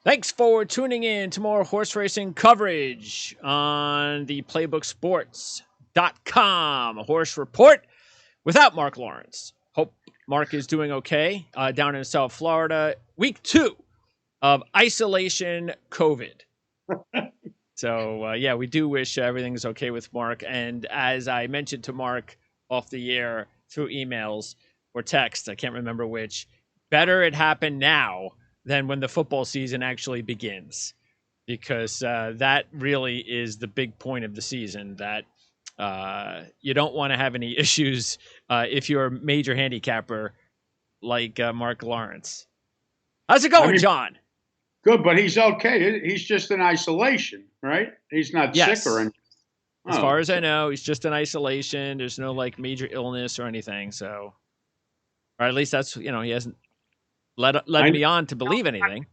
Thanks for tuning in to more horse racing coverage on the playbooksports.com horse report without Mark Lawrence. Hope Mark is doing okay down in South Florida. Week 2 of isolation COVID. So, yeah, we do wish everything's okay with Mark. And as I mentioned to Mark off the air through emails or text, I can't remember which, better it happen now than when the football season actually begins, because that really is the big point of the season, that you don't want to have any issues if you're a major handicapper like Mark Lawrence. How's it going, John? Good, but he's okay. He's just in isolation, right? He's not sick or anything. As far as I know, he's just in isolation. There's no like major illness or anything. So, or at least that's, he hasn't led me on to believe anything.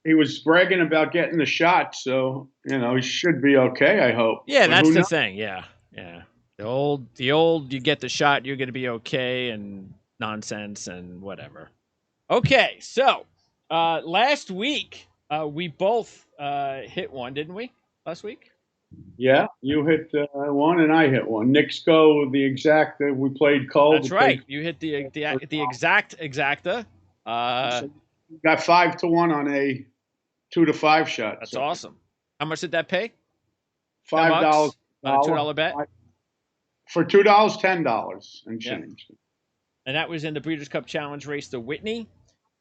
He was bragging about getting the shot, so he should be okay, I hope. Yeah, that's the thing. Yeah. The old you get the shot, you're going to be okay, and nonsense and whatever. Okay, so last week we both hit one, didn't we? Last week. Yeah, you hit one and I hit one. Nixco, the exacta, we played cold. That's right. You hit the exacta. So you got 5-1 on a 2-5 shot. That's awesome. How much did that pay? $5. On a $2 bet? For $2, $10 and change. Yeah. And that was in the Breeders' Cup Challenge race, the Whitney.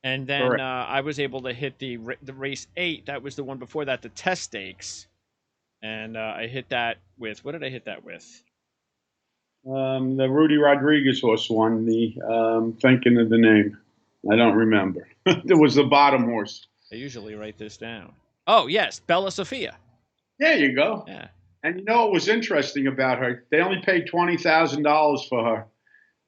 And then I was able to hit the race 8. That was the one before that, the Test Stakes. And I hit that with, what did I hit that with? The Rudy Rodriguez horse won. Thinking of the name. I don't remember. It was the bottom horse. I usually write this down. Oh, yes, Bella Sophia. There you go. Yeah. And what was interesting about her? They only paid $20,000 for her,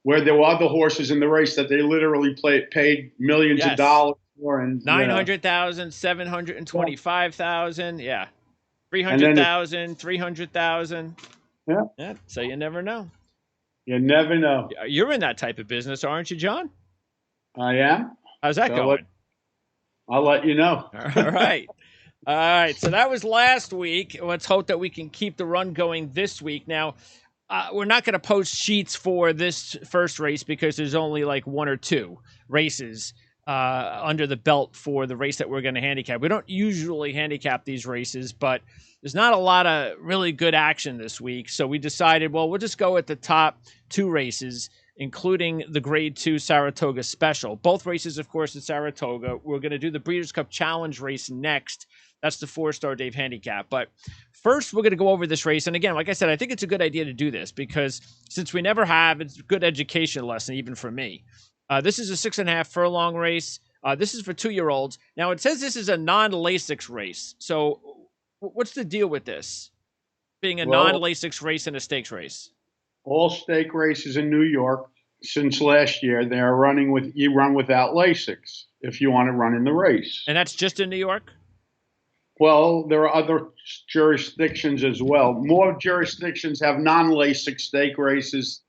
where there were other horses in the race that they literally paid millions of dollars for. And $900,000, $725,000, yeah, $300,000, $300,000. Yeah. So you never know. You never know. You're in that type of business, aren't you, John? I am. How's that going? I'll let you know. All right. All right. So that was last week. Let's hope that we can keep the run going this week. Now, we're not going to post sheets for this first race because there's only like 1 or 2 races under the belt for the race that we're going to handicap. We don't usually handicap these races, but there's not a lot of really good action this week. So we decided, well, we'll just go at the top 2 races, including the Grade 2 Saratoga Special. Both races, of course, at Saratoga. We're going to do the Breeders' Cup Challenge race next. That's the Fourstardave Handicap. But first, we're going to go over this race. And again, like I said, I think it's a good idea to do this because since we never have, it's a good education lesson, even for me. This is a 6.5 furlong race. This is for 2-year-olds. Now, it says this is a non-Lasix race. So what's the deal with this being a non-Lasix race and a stakes race? All stake races in New York since last year, they're running you run without Lasix if you want to run in the race. And that's just in New York? Well, there are other jurisdictions as well. More jurisdictions have non-Lasix stake races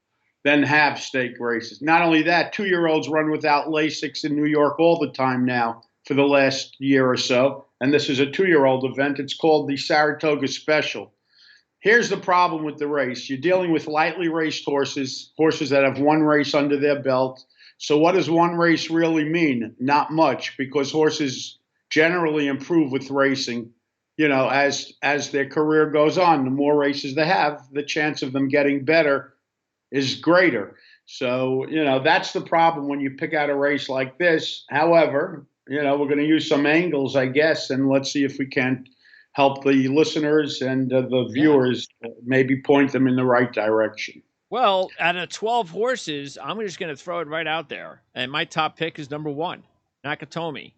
than have stake races. Not only that, 2-year-olds run without Lasix in New York all the time now for the last year or so. And this is a 2-year-old event. It's called the Saratoga Special. Here's the problem with the race. You're dealing with lightly raced horses that have 1 race under their belt. So what does 1 race really mean? Not much, because horses generally improve with racing. As their career goes on, the more races they have, the chance of them getting better is greater. So, that's the problem when you pick out a race like this. However, we're going to use some angles, I guess, and let's see if we can help the listeners and the viewers maybe point them in the right direction. Well, out of 12 horses, I'm just going to throw it right out there. And my top pick is number 1, Nakatomi,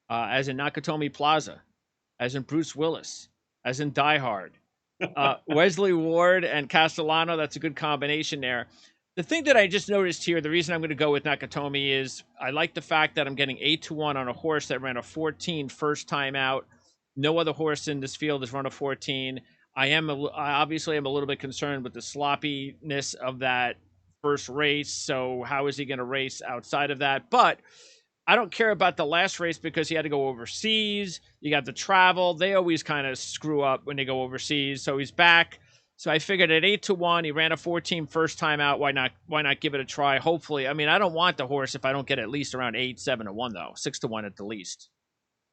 as in Nakatomi Plaza, as in Bruce Willis, as in Die Hard. Wesley Ward and Castellano, that's a good combination there. The thing that I just noticed here, the reason I'm going to go with Nakatomi is I like the fact that I'm getting 8-1 on a horse that ran a 14 first time out. No other horse in this field has run a 14. I obviously am a little bit concerned with the sloppiness of that first race. So how is he going to race outside of that? But I don't care about the last race because he had to go overseas. You got the travel. They always kind of screw up when they go overseas. So he's back. So I figured at 8-1, he ran a 14 first time out. Why not? Why not give it a try? Hopefully, I mean, I don't want the horse if I don't get at least around 8-7-1 though, 6-1 at the least.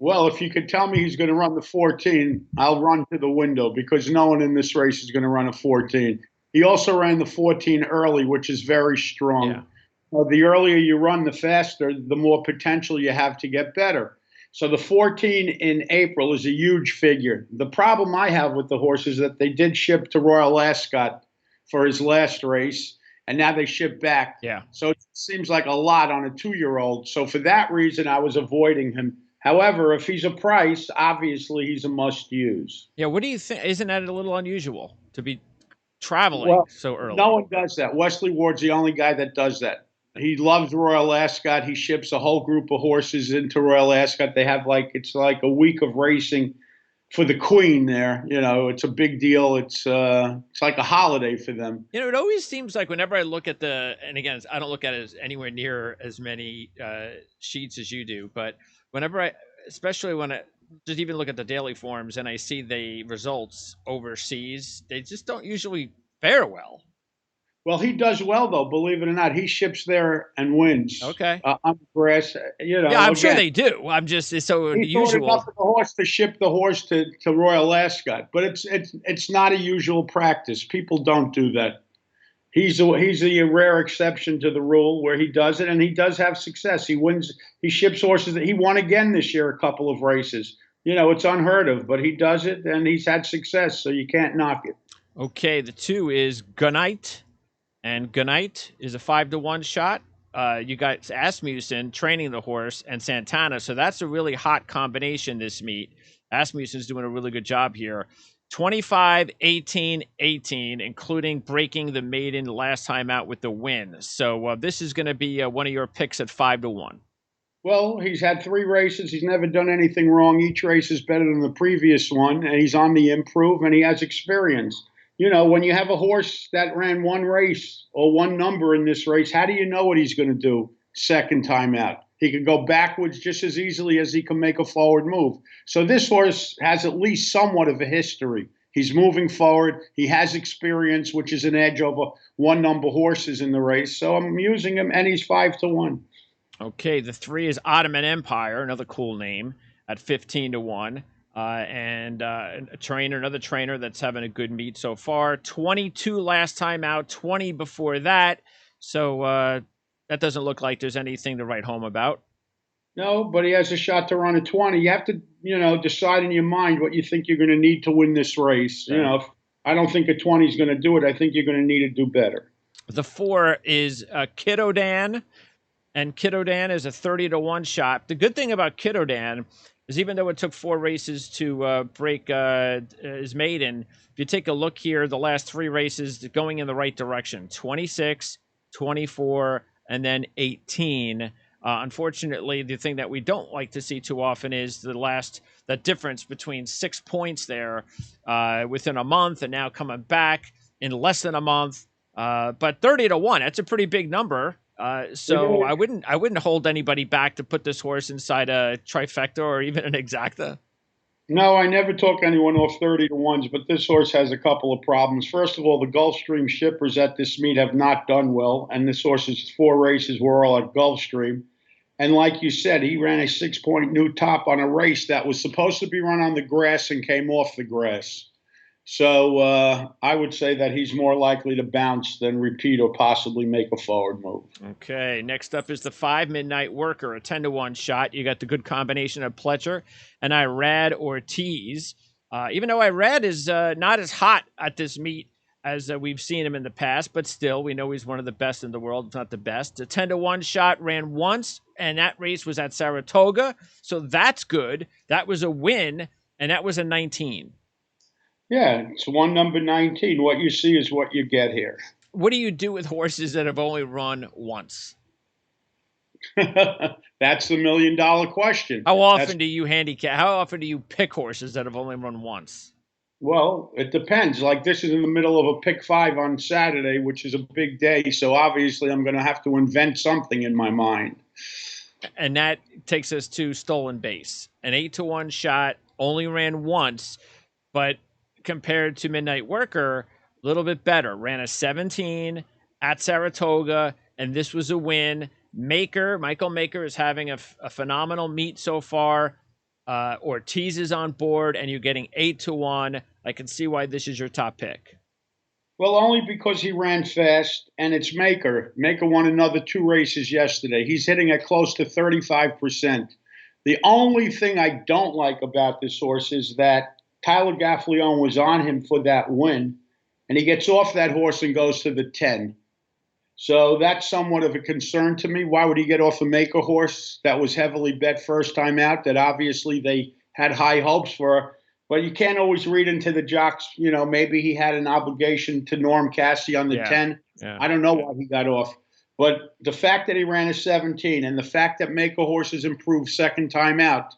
Well, if you could tell me he's going to run the 14, I'll run to the window because no one in this race is going to run a 14. He also ran the 14 early, which is very strong. Yeah. The earlier you run, the faster, the more potential you have to get better. So the 14 in April is a huge figure. The problem I have with the horse is that they did ship to Royal Ascot for his last race, and now they ship back. Yeah. So it seems like a lot on a 2-year-old. So for that reason, I was avoiding him. However, if he's a price, obviously he's a must-use. Yeah, what do you think? Isn't that a little unusual to be traveling so early? No one does that. Wesley Ward's the only guy that does that. He loves Royal Ascot. He ships a whole group of horses into Royal Ascot. They have it's like a week of racing for the Queen there. You know, it's a big deal. It's like a holiday for them. You know, it always seems like whenever I look at and again, I don't look at it as anywhere near as many sheets as you do, but whenever especially when I just even look at the daily forms and I see the results overseas, they just don't usually fare well. Well, he does well, though, believe it or not. He ships there and wins. Okay. On the grass, you know. Yeah, I'm sure they do. I'm just, it's so unusual. He enough of the horse to ship the horse to Royal Ascot, but it's not a usual practice. People don't do that. He's a rare exception to the rule where he does it, and he does have success. He wins. He ships horses that he won again this year, a couple of races. You know, it's unheard of, but he does it, and he's had success, so you can't knock it. Okay, the 2 is Gunite. And Gunite is a 5-1 shot. You got Asmussen training the horse and Santana. So that's a really hot combination this meet. Asmussen's doing a really good job here. 25, 18, 18, including breaking the maiden last time out with the win. So this is going to be one of your picks at 5-1. Well, he's had 3 races. He's never done anything wrong. Each race is better than the previous one, and he's on the improve, and he has experience. You know, when you have a horse that ran one race or one number in this race, how do you know what he's going to do second time out? He can go backwards just as easily as he can make a forward move. So this horse has at least somewhat of a history. He's moving forward. He has experience, which is an edge over one number horses in the race. So I'm using him, and he's 5-1. Okay, the 3 is Ottoman Empire, another cool name, at 15-1. And another trainer that's having a good meet so far. 22 last time out, 20 before that. So that doesn't look like there's anything to write home about. No, but he has a shot to run a 20. You have to, decide in your mind what you think you're going to need to win this race. Yeah. You know, I don't think a 20 is going to do it. I think you're going to need to do better. The 4 is Kiddodan, and Kiddodan is a 30-1 shot. The good thing about Kiddodan is even though it took 4 races to break his maiden, if you take a look here, the last 3 races going in the right direction, 26, 24, and then 18. Unfortunately, the thing that we don't like to see too often is the difference between 6 points there within a month and now coming back in less than a month. But 30-1, that's a pretty big number. So I wouldn't hold anybody back to put this horse inside a trifecta or even an exacta. No, I never took anyone off 30-1s, but this horse has a couple of problems. First of all, the Gulfstream shippers at this meet have not done well, and this horse's 4 races were all at Gulfstream. And like you said, he ran a 6-point new top on a race that was supposed to be run on the grass and came off the grass. So I would say that he's more likely to bounce than repeat or possibly make a forward move. Okay, next up is the 5 Midnight Worker, a 10-1 shot. You got the good combination of Pletcher and Irad Ortiz. Even though Irad is not as hot at this meet as we've seen him in the past, but still, we know he's one of the best in the world, if not the best. A 10-1 shot ran once, and that race was at Saratoga, so that's good. That was a win, and that was a 19. Yeah, it's one number 19. What you see is what you get here. What do you do with horses that have only run once? That's the $1 million question. How often do you handicap? How often do you pick horses that have only run once? Well, it depends. Like this is in the middle of a pick 5 on Saturday, which is a big day. So obviously I'm going to have to invent something in my mind. And that takes us to Stolen Base. An 8-1 shot, only ran once, but compared to Midnight Worker, a little bit better. Ran a 17 at Saratoga, and this was a win. Michael Maker is having a phenomenal meet so far. Ortiz is on board, and you're getting 8-1. I can see why this is your top pick. Well, only because he ran fast, and it's Maker. Maker won another 2 races yesterday. He's hitting at close to 35%. The only thing I don't like about this horse is that Tyler Gaffalione was on him for that win, and he gets off that horse and goes to the 10. So that's somewhat of a concern to me. Why would he get off a Maker horse that was heavily bet first time out, that obviously they had high hopes for? But you can't always read into the jocks. Maybe he had an obligation to Norm Cassie on the 10. Yeah. I don't know why he got off. But the fact that he ran a 17 and the fact that Maker horses improved second time out,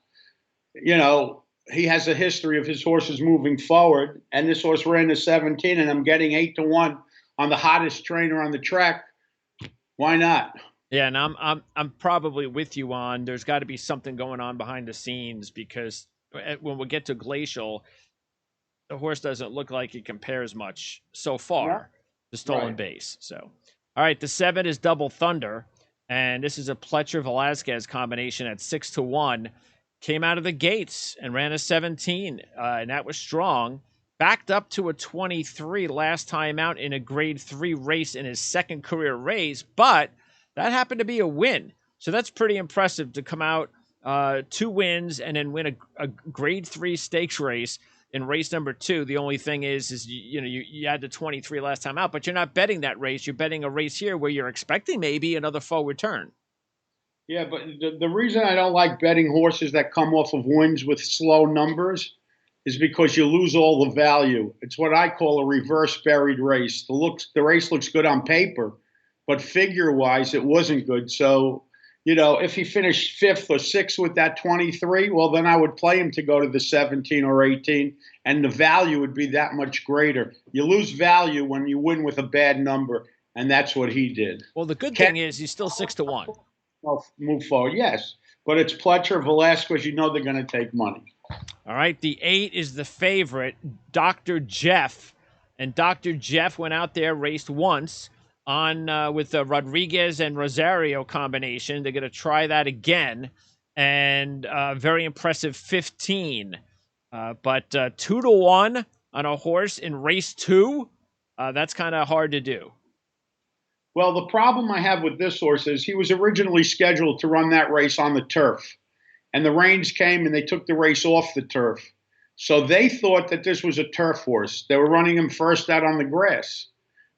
he has a history of his horses moving forward. And this horse ran a 17, and I'm getting 8-1 on the hottest trainer on the track. Why not? Yeah, and I'm probably with you on there's got to be something going on behind the scenes, because when we get to Glacial, the horse doesn't look like it compares much so far to Stolen Base. So, all right, the 7 is Double Thunder, and this is a Pletcher Velasquez combination at 6-1. Came out of the gates and ran a 17, and that was strong. Backed up to a 23 last time out in a Grade 3 race in his second career race, but that happened to be a win. So that's pretty impressive to come out 2 wins and then win a Grade 3 stakes race in race number 2. The only thing is you had the 23 last time out, but you're not betting that race. You're betting a race here where you're expecting maybe another forward turn. Yeah, but the reason I don't like betting horses that come off of wins with slow numbers is because you lose all the value. It's what I call a reverse buried race. The race looks good on paper, but figure-wise, it wasn't good. So, if he finished 5th or 6th with that 23, well, then I would play him to go to the 17 or 18, and the value would be that much greater. You lose value when you win with a bad number, and that's what he did. Well, the good thing is he's still 6-1. Well, move forward, yes. But it's Pletcher, Velasquez, they're going to take money. All right, the 8 is the favorite, Dr. Jeff. And Dr. Jeff went out there, raced once on with the Rodriguez and Rosario combination. They're going to try that again. And very impressive 15. But 2-1 on a horse in race 2, that's kind of hard to do. Well, the problem I have with this horse is he was originally scheduled to run that race on the turf. And the rains came and they took the race off the turf. So they thought that this was a turf horse. They were running him first out on the grass.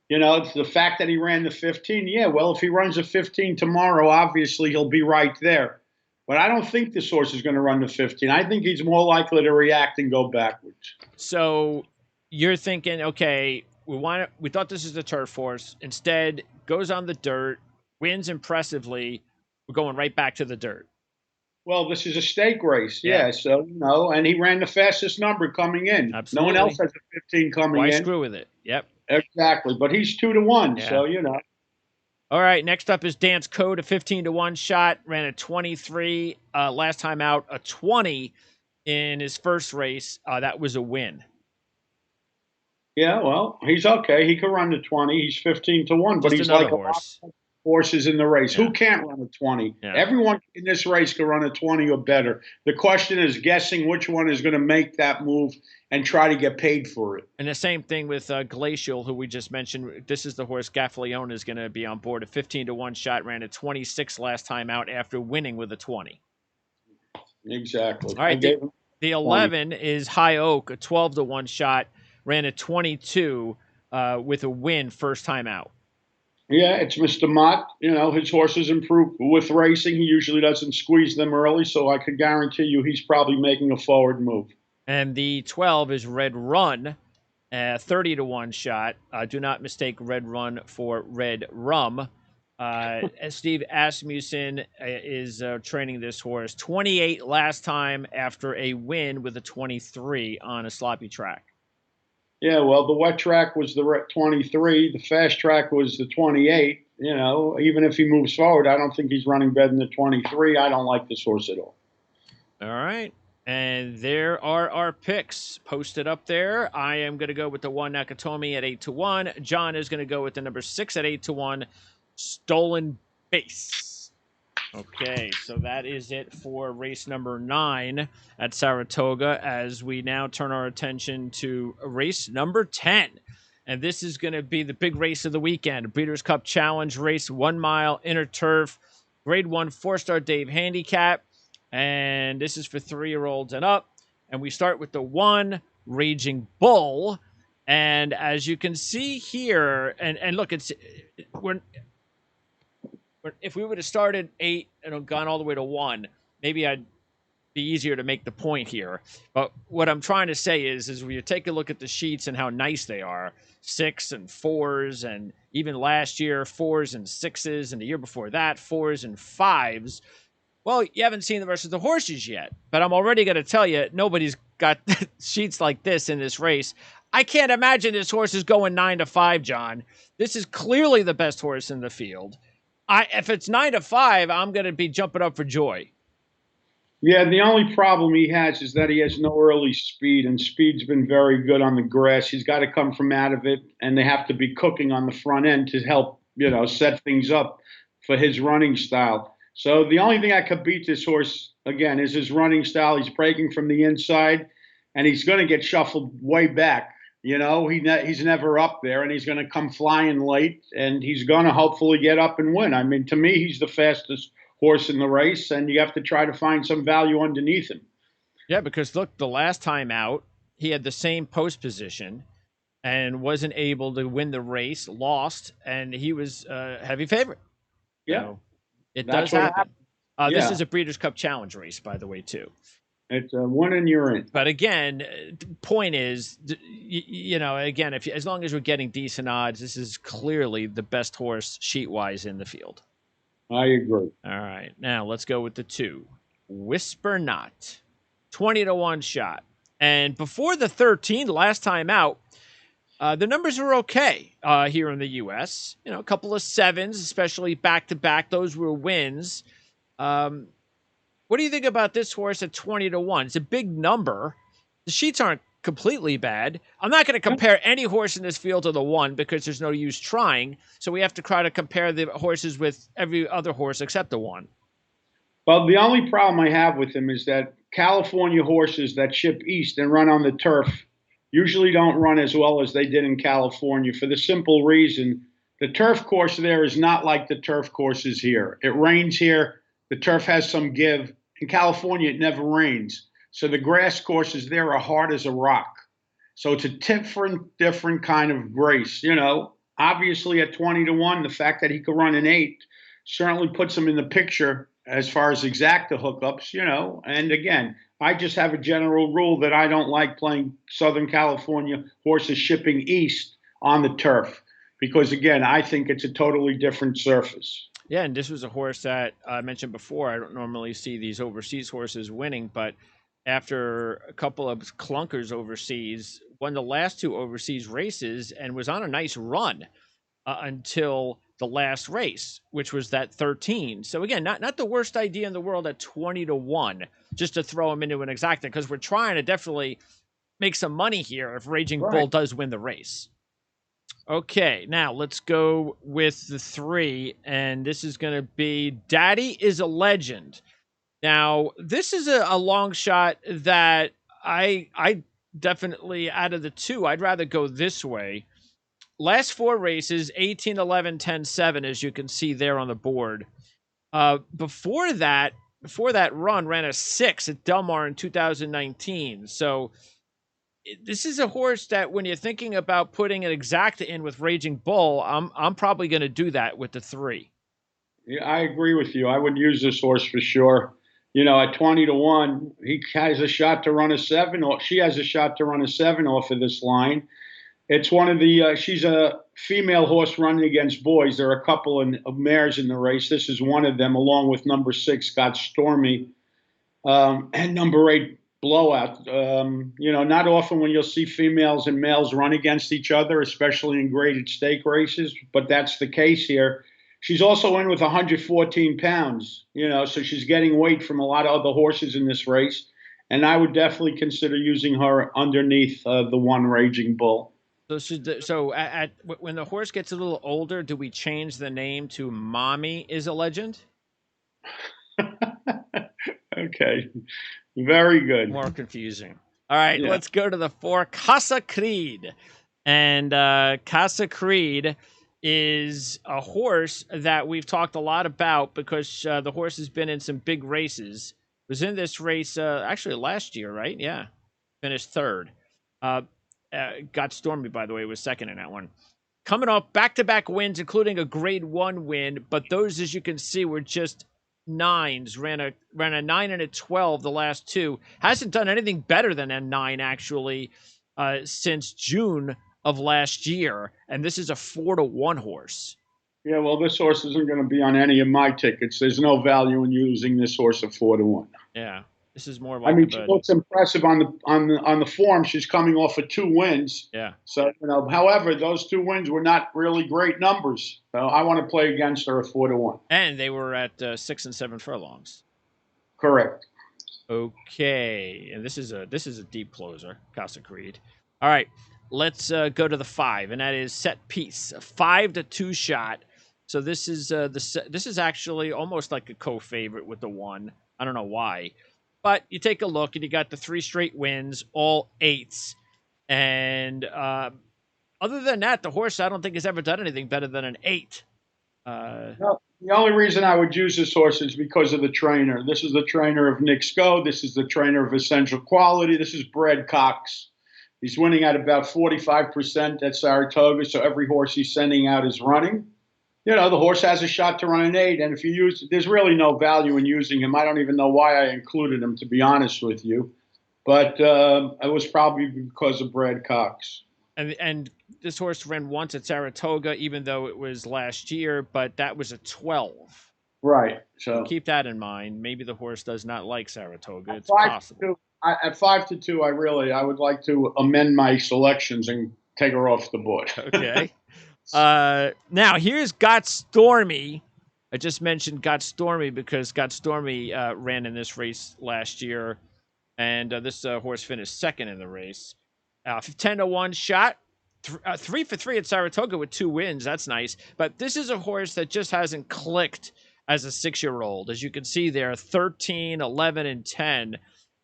It's the fact that he ran the 15. Yeah, well, if he runs a 15 tomorrow, obviously he'll be right there. But I don't think this horse is going to run the 15. I think he's more likely to react and go backwards. So you're thinking, okay, we thought this is a turf horse. Instead, goes on the dirt, wins impressively. We're going right back to the dirt. Well, this is a stake race, yeah. So, and he ran the fastest number coming in. Absolutely. No one else has a 15 coming in. Why screw with it? Yep. Exactly. But he's 2-1, so, All right, next up is Dance Code, a 15-1 shot. Ran a 23 last time out, a 20 in his first race. That was a win. Yeah, well, he's okay. He could run the 20. He's 15-1, but he's like horse. A lot of horses in the race. Yeah. Who can't run a 20? Yeah. Everyone in this race can run a 20 or better. The question is guessing which one is going to make that move and try to get paid for it. And the same thing with Glacial, who we just mentioned. This is the horse Gaffalione is going to be on board. A 15-1 shot, ran a 26 last time out after winning with a 20. Exactly. All right, the 11 is High Oak, a 12-1 shot, ran a 22 with a win first time out. Yeah, it's Mr. Mott. His horses improve with racing. He usually doesn't squeeze them early, so I could guarantee you he's probably making a forward move. And the 12 is Red Run, a 30-1 shot. Do not mistake Red Run for Red Rum. Steve Asmussen is training this horse. 28 last time after a win with a 23 on a sloppy track. Yeah, well, the wet track was the 23. The fast track was the 28. You know, even if he moves forward, I don't think he's running better than the 23. I don't like this horse at all. All right. And there are our picks posted up there. I am going to go with the 1 Nakatomi at 8-1. John is going to go with the number 6 at 8-1, Stolen Base. Okay, so that is it for race number 9 at Saratoga, as we now turn our attention to race number 10. And this is going to be the big race of the weekend, Breeders' Cup Challenge race, 1 mile inner turf, Grade 1 Fourstardave Handicap. And this is for 3-year-olds and up. And we start with the 1, Raging Bull. And as you can see here, and look, if we would have started 8 and gone all the way to 1, maybe I'd be easier to make the point here. But what I'm trying to say is when you take a look at the sheets and how nice they are, 6 and 4s, and even last year 4s and 6s, and the year before that 4s and 5s. Well, you haven't seen the rest of the horses yet, but I'm already going to tell you, nobody's got sheets like this in this race. I can't imagine this horse is going 9-5, John. This is clearly the best horse in the field. If it's 9-5, I'm going to be jumping up for joy. Yeah, the only problem he has is that he has no early speed, and speed's been very good on the grass. He's got to come from out of it, and they have to be cooking on the front end to help, set things up for his running style. So the only thing I could beat this horse, again, is his running style. He's breaking from the inside, and he's going to get shuffled way back. He's never up there, and he's going to come flying late, and he's going to hopefully get up and win. I mean, to me, he's the fastest horse in the race, and you have to try to find some value underneath him. Yeah, because look, the last time out, he had the same post position and wasn't able to win the race, lost, and he was a heavy favorite. Yeah. So it does happen. This is a Breeders' Cup Challenge race, by the way, too. It's a win and you're in. But again, the point is, again, as long as we're getting decent odds, this is clearly the best horse sheet-wise in the field. I agree. All right. Now let's go with the 2. Whisper Not. 20-1 shot. And before the 13, last time out, the numbers were okay here in the U.S. A couple of 7s, especially back-to-back. Those were wins. What do you think about this horse at 20-1? It's a big number. The sheets aren't completely bad. I'm not going to compare any horse in this field to the 1 because there's no use trying. So we have to try to compare the horses with every other horse except the 1. Well, the only problem I have with him is that California horses that ship east and run on the turf usually don't run as well as they did in California, for the simple reason the turf course there is not like the turf courses here. It rains here. The turf has some give. In California, it never rains. So the grass courses there are hard as a rock. So it's a different kind of race. Obviously at 20-1, the fact that he could run an 8 certainly puts him in the picture as far as exacta hookups, And again, I just have a general rule that I don't like playing Southern California horses shipping east on the turf because, again, I think it's a totally different surface. Yeah, and this was a horse that I mentioned before. I don't normally see these overseas horses winning, but after a couple of clunkers overseas, won the last 2 overseas races and was on a nice run until the last race, which was that 13. So again, not the worst idea in the world at 20-1, just to throw him into an exacta, because we're trying to definitely make some money here if Raging Bull does win the race. Okay, now let's go with the 3, and this is going to be Daddy is a Legend. Now, this is a long shot that I definitely, out of the 2, I'd rather go this way. Last 4 races, 18, 11, 10, 7, as you can see there on the board. Before that run, ran a 6 at Del Mar in 2019. So this is a horse that when you're thinking about putting an exacta in with Raging Bull, I'm probably going to do that with the 3. Yeah, I agree with you. I would use this horse for sure. At 20-1, he has a shot to run a 7, or she has a shot to run a 7 off of this line. It's one of the, she's a female horse running against boys. There are a couple of mares in the race. This is one of them, along with number 6, Got Stormy, and number 8, blowout. Not often when you'll see females and males run against each other, especially in graded stake races, but that's the case here. She's also in with 114 pounds, so she's getting weight from a lot of other horses in this race. And I would definitely consider using her underneath the one Raging Bull. So when the horse gets a little older, do we change the name to Mommy is a Legend? Okay. Very good. More confusing. All right, Let's go to the 4, Casa Creed. And Casa Creed is a horse that we've talked a lot about because the horse has been in some big races. Was in this race actually last year, right? Yeah. Finished third. Got Stormy, by the way, was second in that one. Coming off back-to-back wins, including a Grade 1 win, but those, as you can see, were just 9s. Ran a 9 and a 12 the last two. Hasn't done anything better than a 9, actually, since June of last year, and this is a 4-1 horse. Yeah, well, this horse isn't going to be on any of my tickets. There's no value in using this horse at 4-1. Yeah. This is more like she looks impressive on the form. She's coming off of 2 wins. Yeah. So, however, those 2 wins were not really great numbers. So I want to play against her at 4-1. And they were at 6 and 7 furlongs. Correct. Okay. And this is a deep closer, Casa Creed. All right. Let's go to the 5, and that is Set Piece, a 5-2 shot. So this is this is actually almost like a co-favorite with the 1. I don't know why. But you take a look, and you got the 3 straight wins, all 8s. And other than that, the horse, I don't think, has ever done anything better than an 8. No, the only reason I would use this horse is because of the trainer. This is the trainer of Nick Sco. This is the trainer of Essential Quality. This is Brad Cox. He's winning at about 45% at Saratoga, so every horse he's sending out is running. The horse has a shot to run an 8, and if you use, there's really no value in using him. I don't even know why I included him, to be honest with you. But it was probably because of Brad Cox. And this horse ran once at Saratoga, even though it was last year, but that was a 12. Right. So keep that in mind. Maybe the horse does not like Saratoga. It's 5-2, possible. At 5-2, I would like to amend my selections and take her off the board. Okay. Now here's Got Stormy. I just mentioned Got Stormy because Got Stormy ran in this race last year, and this horse finished second in the race. 10-1 shot, 3 for 3 at Saratoga with 2 wins. That's nice. But this is a horse that just hasn't clicked as a 6-year-old. As you can see there, 13, 11, and 10.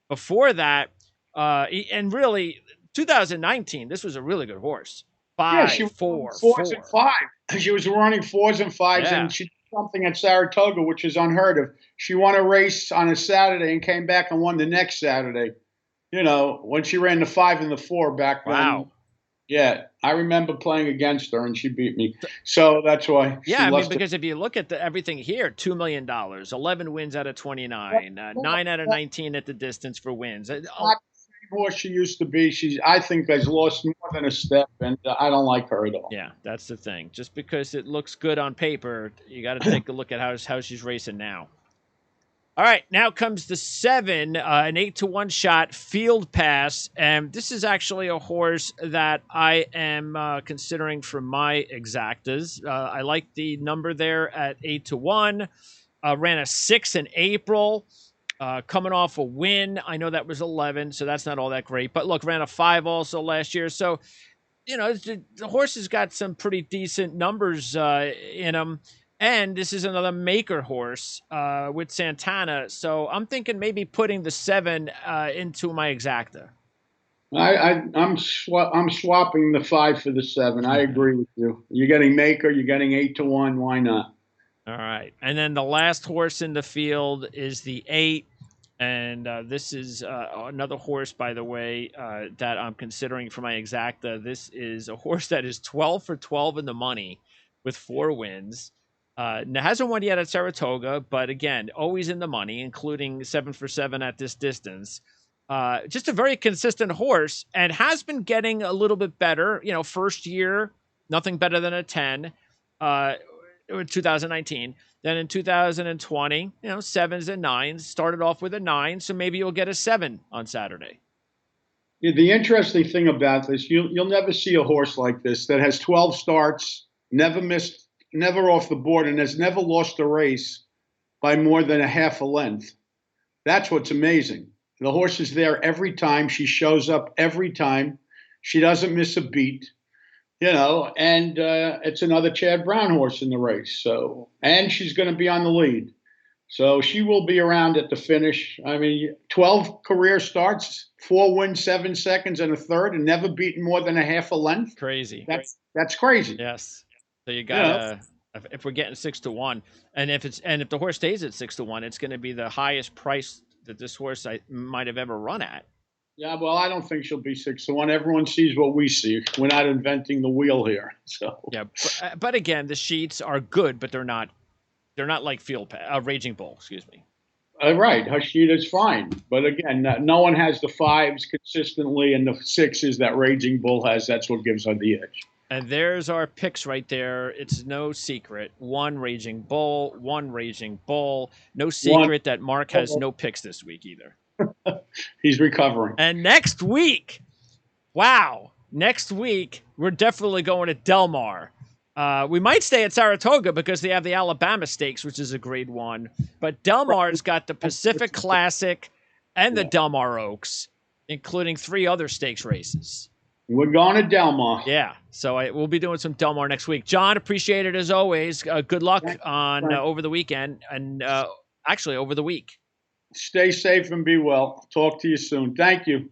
Before that, and really, 2019, this was a really good horse. 5, 4, 4s and 5. She was running 4s and 5s, Yeah. and she did something at Saratoga, which is unheard of. She won a race on a Saturday and came back and won the next Saturday. When she ran the 5 and the 4 back then. Wow. Yeah, I remember playing against her, and she beat me. So that's why. Yeah, because if you look at everything here, $2 million, 11 wins out of 29, 9 out of 19 at the distance for wins. Not the same horse she used to be. I think has lost more than a step, and I don't like her at all. Yeah, that's the thing. Just because it looks good on paper, you got to take a look at how she's racing now. All right, now comes the 7, an 8-1 shot, Field Pass. And this is actually a horse that I am considering for my exactas. I like the number there at 8-1. Ran a 6 in April, coming off a win. I know that was 11, so that's not all that great. But look, ran a 5 also last year. So, the horse has got some pretty decent numbers in him. And this is another maker horse with Santana. So I'm thinking maybe putting the 7 into my exacta. I'm swapping the 5 for the 7. I agree with you. You're getting maker. You're getting 8-1. Why not? All right. And then the last horse in the field is the 8. And this is another horse, by the way, that I'm considering for my exacta. This is a horse that is 12 for 12 in the money with 4 wins. Hasn't won yet at Saratoga, but again, always in the money, including 7 for 7 at this distance. Just a very consistent horse, and has been getting a little bit better. First year, nothing better than a 10. or 2019. Then in 2020, 7s and 9s. Started off with a 9, so maybe you'll get a 7 on Saturday. Yeah, the interesting thing about this, you'll never see a horse like this that has 12 starts, never missed, never off the board, and has never lost a race by more than a half a length. That's what's amazing. The horse is there every time. She shows up every time. She doesn't miss a beat, and it's another Chad Brown horse in the race. So, and she's going to be on the lead. So she will be around at the finish. I mean, 12 career starts, 4 wins, 7 seconds, and a third, and never beaten more than a half a length. Crazy. That's crazy. Yes. So you gotta, if we're getting 6 to 1, and if the horse stays at 6 to 1, it's going to be the highest price that this horse might have ever run at. Yeah, well, I don't think she'll be 6 to 1. Everyone sees what we see. We're not inventing the wheel here. So yeah, but again, the sheets are good, but they're not like Raging Bull. Excuse me. Right, her sheet is fine, but again, no one has the 5s consistently, and the 6s that Raging Bull has. That's what gives her the edge. And there's our picks right there. It's no secret. 1 Raging Bull, 1 Raging Bull. No secret that Mark has no picks this week either. He's recovering. And next week, we're definitely going to Del Mar. We might stay at Saratoga because they have the Alabama Stakes, which is a grade 1. But Del Mar's got the Pacific Classic and the Del Mar Oaks, including 3 other stakes races. We're going to Del Mar. Yeah, so we'll be doing some Del Mar next week. Jon, appreciate it as always. Good luck on over the weekend and actually over the week. Stay safe and be well. Talk to you soon. Thank you.